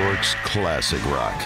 York's classic rock,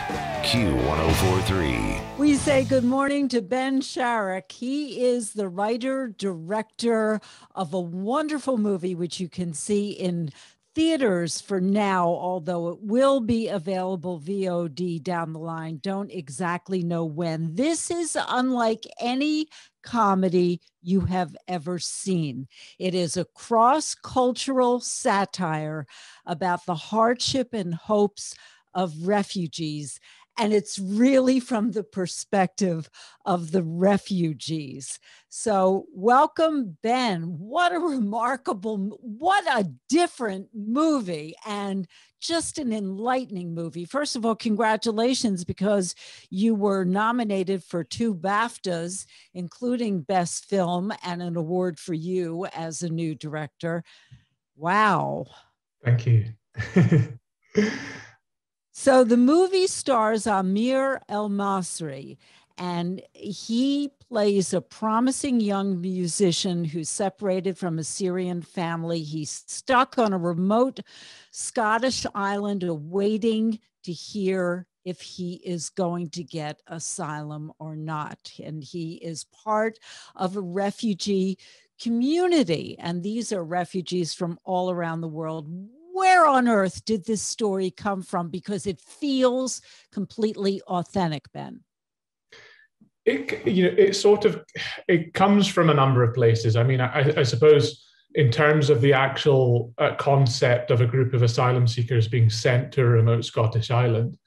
Q1043. We say good morning to Ben Sharrock. He is the writer, director of a wonderful movie, which you can see in theaters for now, although it will be available VOD down the line. Don't exactly know when. This is unlike any comedy you have ever seen. It is a cross-cultural satire about the hardship and hopes of refugees. And it's really from the perspective of the refugees. So welcome, Ben. What a different movie, and just an enlightening movie. First of all, congratulations, because you were nominated for 2 BAFTAs, including Best Film and an award for you as a new director. Wow. Thank you. So the movie stars Amir El-Masri, and he plays a promising young musician who's separated from a Syrian family. He's stuck on a remote Scottish island awaiting to hear if he is going to get asylum or not. And he is part of a refugee community, and these are refugees from all around the world. Where on earth did this story come from? Because it feels completely authentic, Ben. It comes from a number of places. I mean, I suppose in terms of the actual concept of a group of asylum seekers being sent to a remote Scottish island,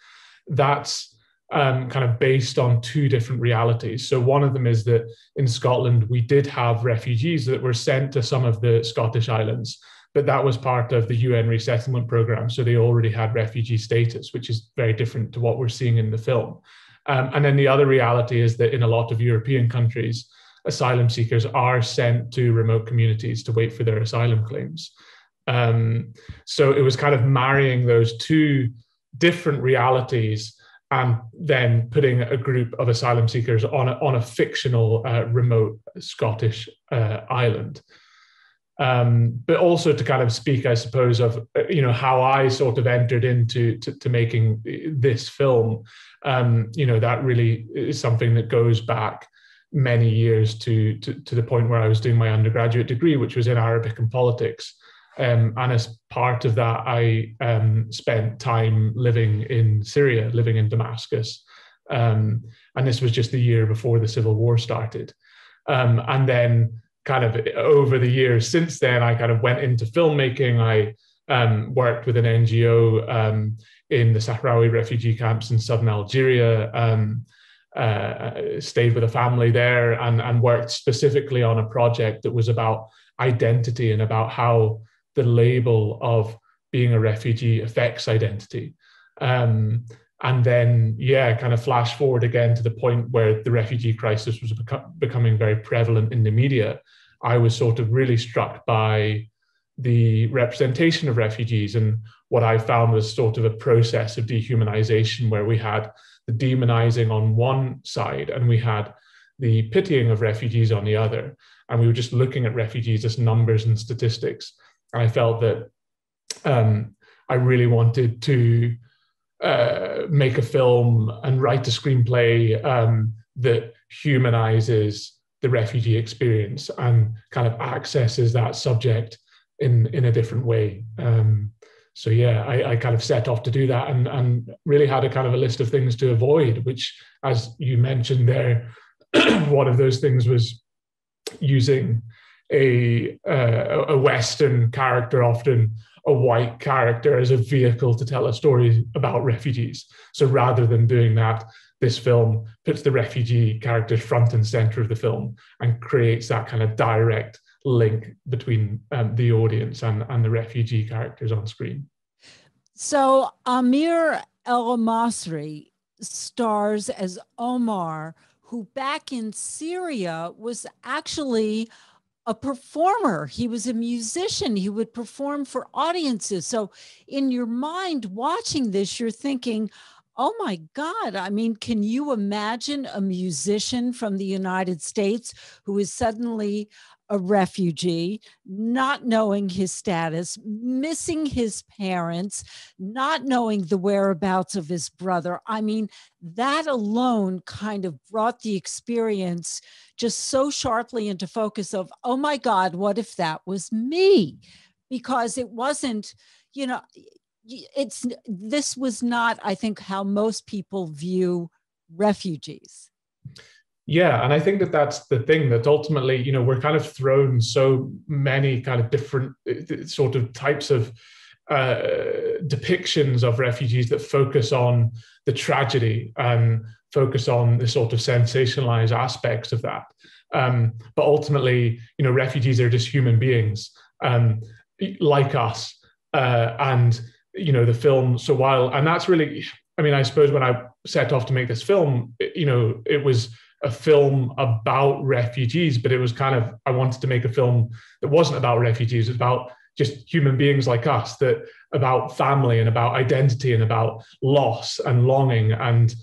that's kind of based on 2 different realities. So one of them is that in Scotland, we did have refugees that were sent to some of the Scottish islands, but that was part of the UN resettlement program. So they already had refugee status, which is very different to what we're seeing in the film. And then the other reality is that in a lot of European countries, asylum seekers are sent to remote communities to wait for their asylum claims. So it was kind of marrying those 2 different realities and then putting a group of asylum seekers on a fictional remote Scottish island. But also to kind of speak, I suppose, of how I sort of entered into making this film. That really is something that goes back many years to the point where I was doing my undergraduate degree, which was in Arabic and politics. And as part of that, I spent time living in Syria, living in Damascus. And this was just the year before the civil war started. And then kind of over the years since then, I kind of went into filmmaking. I worked with an NGO in the Sahrawi refugee camps in southern Algeria, stayed with a family there, and worked specifically on a project that was about identity and about how the label of being a refugee affects identity. And then, kind of flash forward again to the point where the refugee crisis was becoming very prevalent in the media. I was sort of really struck by the representation of refugees, and what I found was sort of a process of dehumanization where we had the demonizing on one side and we had the pitying of refugees on the other. And we were just looking at refugees as numbers and statistics. And I felt that I really wanted to make a film and write a screenplay that humanizes the refugee experience and kind of accesses that subject in a different way. I kind of set off to do that and really had a kind of a list of things to avoid, which, as you mentioned there, one of those things was using a Western character, often a white character, as a vehicle to tell a story about refugees. So rather than doing that, this film puts the refugee characters front and center of the film and creates that kind of direct link between the audience and the refugee characters on screen. So Amir El-Masri stars as Omar, who back in Syria was actually a performer. He was a musician. He would perform for audiences. So in your mind watching this, you're thinking, oh my God, I mean, can you imagine a musician from the United States who is suddenly a refugee, not knowing his status, missing his parents, not knowing the whereabouts of his brother. I mean, that alone kind of brought the experience just so sharply into focus of, oh my God, what if that was me? Because it wasn't, you know, this was not, I think, how most people view refugees. Yeah, and I think that that's the thing, that ultimately, we're kind of thrown so many kind of different sort of types of depictions of refugees that focus on the tragedy and focus on the sort of sensationalized aspects of that. But ultimately, refugees are just human beings like us. And, the film, so while, and that's really, I mean, I suppose when I set off to make this film, it was a film about refugees, but it was kind of, I wanted to make a film that wasn't about refugees. It was about just human beings like us, that about family and about identity and about loss and longing and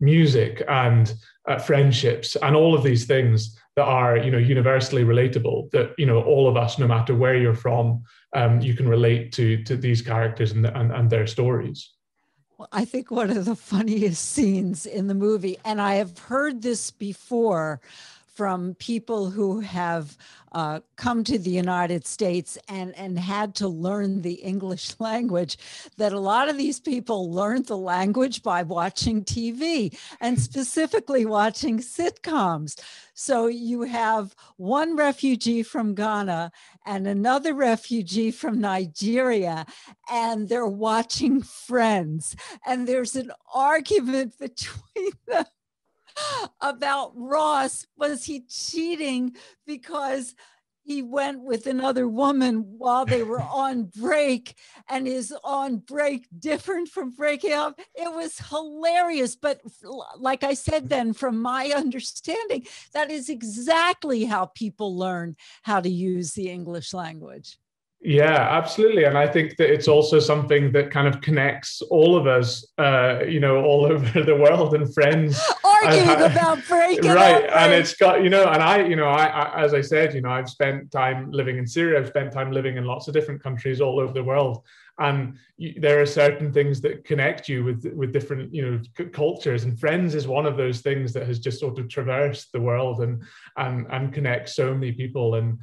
music and friendships and all of these things that are, universally relatable, that, all of us, no matter where you're from, you can relate to these characters and their stories. Well, I think one of the funniest scenes in the movie, and I have heard this before from people who have come to the United States and had to learn the English language, that a lot of these people learned the language by watching TV and specifically watching sitcoms. So you have one refugee from Ghana and another refugee from Nigeria, and they're watching Friends. And there's an argument between them about Ross. Was he cheating because he went with another woman while they were on break, and is on break different from breaking up? It was hilarious. But like I said, then, from my understanding, that is exactly how people learn how to use the English language. Yeah, absolutely. And I think that it's also something that kind of connects all of us, all over the world, and Friends. Arguing about breaking right. up. And it's got, and I, as I said, I've spent time living in Syria. I've spent time living in lots of different countries all over the world. And there are certain things that connect you with different, cultures. And Friends is one of those things that has just sort of traversed the world and connects so many people. And,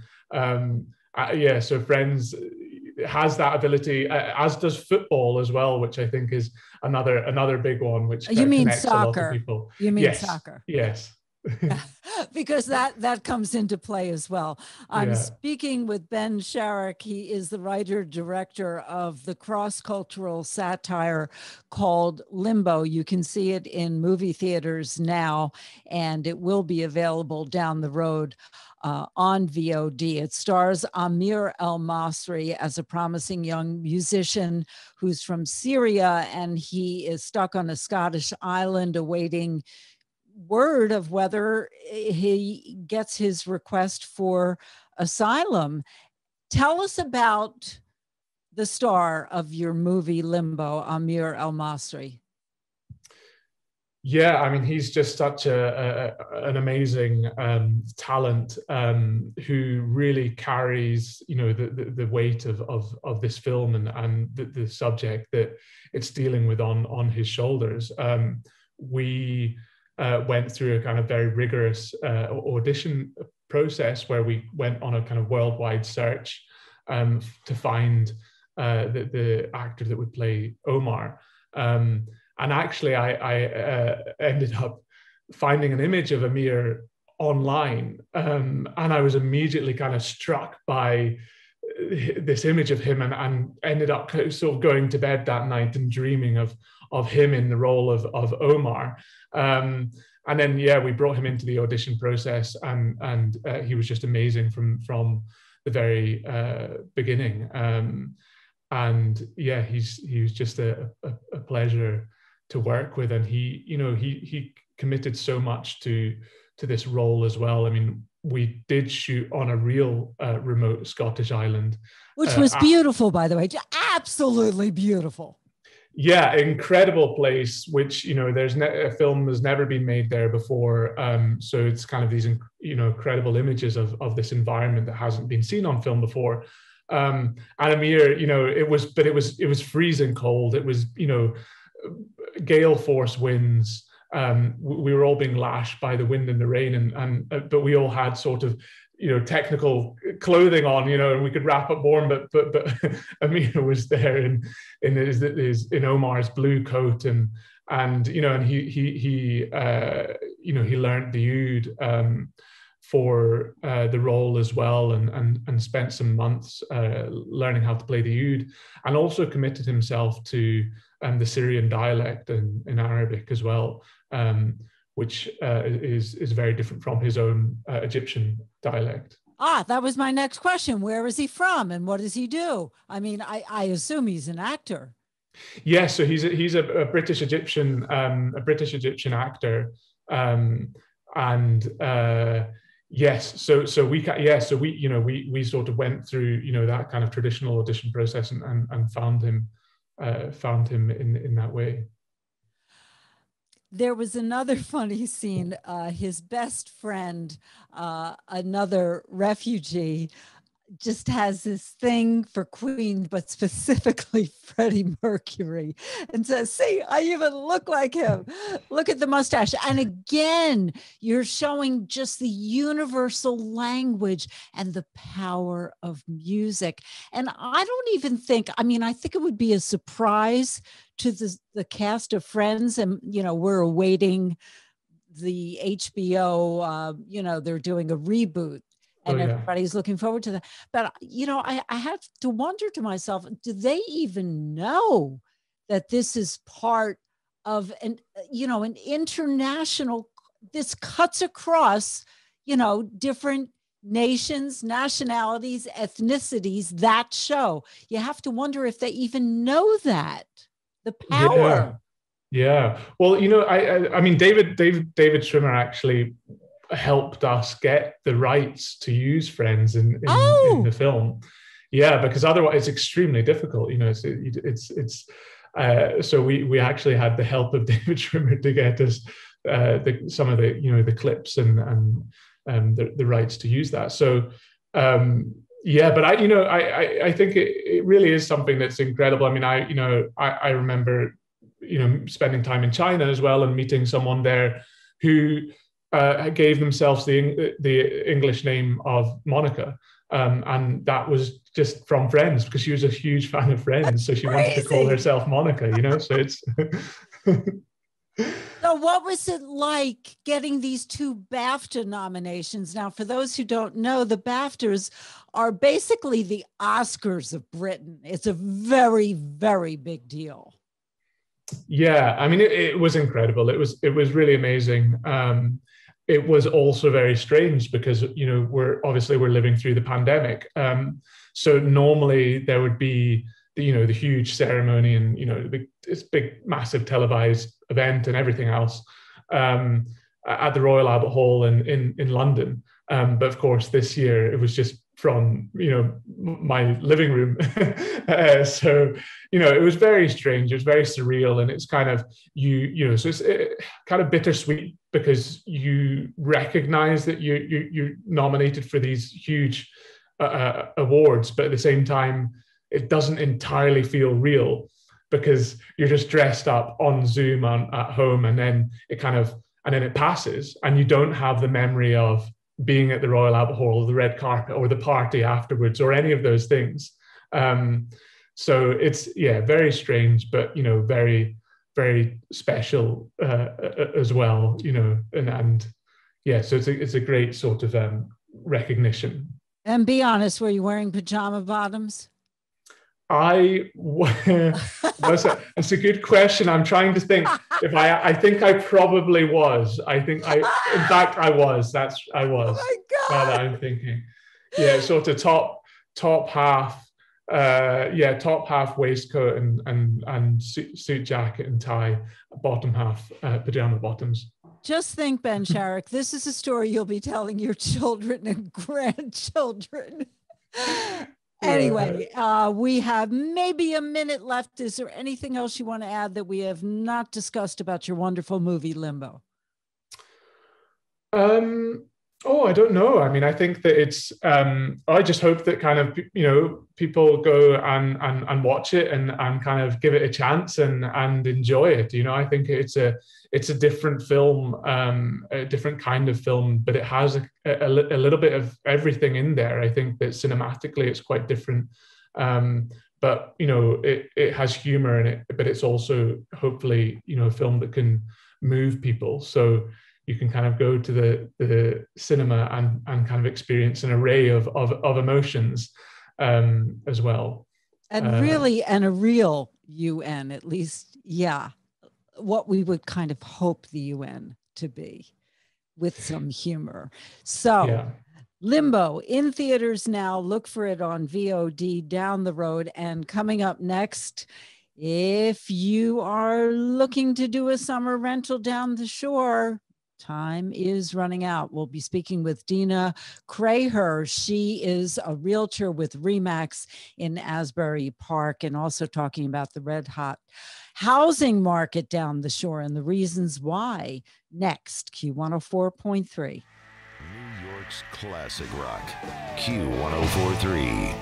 so Friends has that ability, as does football as well, which I think is another big one, which connects soccer. A lot of people. You mean soccer? Yes. Because that comes into play as well. I'm speaking with Ben Sharrock. He is the writer director of the cross-cultural satire called Limbo. You can see it in movie theaters now, and it will be available down the road on VOD. It stars Amir El Masri as a promising young musician who's from Syria, and he is stuck on a Scottish island awaiting word of whether he gets his request for asylum. Tell us about the star of your movie Limbo, Amir El Masri. Yeah, I mean, he's just such an amazing talent who really carries, the weight of this film and the subject that it's dealing with on his shoulders. We went through a kind of very rigorous audition process where we went on a kind of worldwide search to find the actor that would play Omar. And actually, I ended up finding an image of Amir online, and I was immediately kind of struck by this image of him, and ended up sort of going to bed that night and dreaming of him in the role of Omar. And then, we brought him into the audition process, and he was just amazing from the very beginning. And he was just a pleasure to work with, and he committed so much to this role as well. I mean, we did shoot on a real remote Scottish island, which was beautiful, by the way, absolutely beautiful. Yeah, incredible place, which, there's a film has never been made there before. So it's kind of these, incredible images of this environment that hasn't been seen on film before. And Amir, it was freezing cold. It was, gale force winds. We were all being lashed by the wind and the rain, but we all had sort of, technical clothing on, and we could wrap up warm. But Amir was there in Omar's blue coat, and he learned the oud for the role as well, and spent some months learning how to play the oud, and also committed himself to the Syrian dialect in Arabic as well. Which is very different from his own Egyptian dialect. That was my next question. Where is he from, and what does he do? I mean, I assume he's an actor. Yes, so he's a British Egyptian actor, and yes, so we sort of went through that kind of traditional audition process and found him in that way. There was another funny scene. His best friend, another refugee, just has this thing for Queen, but specifically Freddie Mercury, and says, "See, I even look like him. Look at the mustache." And again, you're showing just the universal language and the power of music. And I don't even think, I think it would be a surprise to the cast of Friends. And, we're awaiting the HBO, they're doing a reboot. And everybody's looking forward to that. But, I have to wonder to myself, do they even know that this is part of an international, this cuts across, different nations, nationalities, ethnicities, that show. You have to wonder if they even know that, the power. Yeah. Well, I mean, David Schwimmer actually helped us get the rights to use Friends in the film. Yeah, because otherwise it's extremely difficult. So we actually had the help of David Schwimmer to get us some of the clips and the rights to use that. So but I think it really is something that's incredible. I mean, I remember spending time in China as well, and meeting someone there who gave themselves the English name of Monica, and that was just from Friends, because she was a huge fan of Friends. So she wanted to call herself Monica, So it's. So what was it like getting these 2 BAFTA nominations? Now, for those who don't know, the BAFTAs are basically the Oscars of Britain. It's a very, very big deal. Yeah, I mean, it was incredible. It was really amazing. It was also very strange because, we're living through the pandemic. So normally there would be the huge ceremony and, this big, massive televised event and everything else at the Royal Albert Hall in London. But of course, this year it was just from, my living room. So, it was very strange. It was very surreal. And it's kind of, so it's kind of bittersweet, because you recognize that you're nominated for these huge awards, but at the same time, it doesn't entirely feel real, because you're just dressed up on Zoom at home, and then it passes, and you don't have the memory of being at the Royal Albert Hall, or the red carpet, or the party afterwards, or any of those things. So it's very strange, but very, very special as well. So it's a great sort of recognition. And be honest, were you wearing pajama bottoms? It's a good question. I'm trying to think if I think I probably was. In fact, I was. I was. Oh my God. Now that I'm thinking. Yeah, sort of top half, top half waistcoat and suit jacket and tie, bottom half pajama bottoms. Just think, Ben Sharrock, this is a story you'll be telling your children and grandchildren. Anyway, we have maybe a minute left. Is there anything else you want to add that we have not discussed about your wonderful movie, Limbo? Oh, I don't know. I mean, I think that it's. I just hope that kind of people go and watch it and kind of give it a chance and enjoy it. I think it's a different film, a different kind of film, but it has a little bit of everything in there. I think that cinematically it's quite different. But it has humor in it, but it's also hopefully a film that can move people. So you can kind of go to the cinema and kind of experience an array of emotions as well. And really, and a real UN, at least, yeah, what we would kind of hope the UN to be, with some humor. So yeah. Limbo in theaters now. Look for it on VOD down the road. And coming up next, if you are looking to do a summer rental down the shore, time is running out. We'll be speaking with Dina Craher. She is a realtor with Remax in Asbury Park, and also talking about the red hot housing market down the shore and the reasons why. Next, Q104.3. New York's classic rock, Q1043.